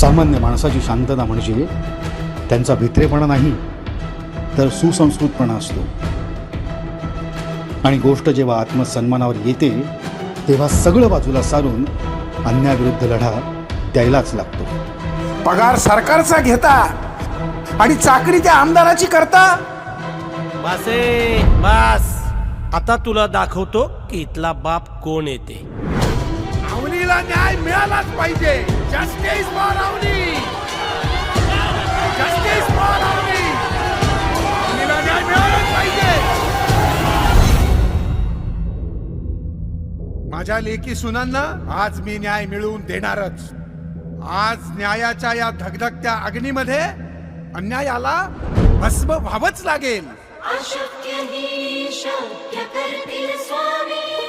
सामान्य माणसाची शांतता म्हणजे त्यांचा भित्रेपणा नाही तर सुसंस्कृतपणा असतो. आणि गोष्ट जेव्हा आत्मसन्मानावर येते तेव्हा सगळं बाजूला सारून अन्यायाविरुद्ध लढा द्यायलाच लागतो. पगार सरकारचा घेता आणि चाकरी त्या आमदाराची करता. बासे बस, आता तुला दाखवतो की इथला बाप कोण येते. अवनीला न्याय मिळालाच पाहिजे. Justice for Avni, justice for Avni. अवनीला न्याय मिळालाच पाहिजे. माझ्या लेकी सुनांना आज मी न्याय मिळवून देणारच. आज न्यायाच्या या धगधगत्या अग्नीमध्ये अन्यायाला भस्म व्हावंच लागेल. अशक्य ही शक्य करतील स्वामी.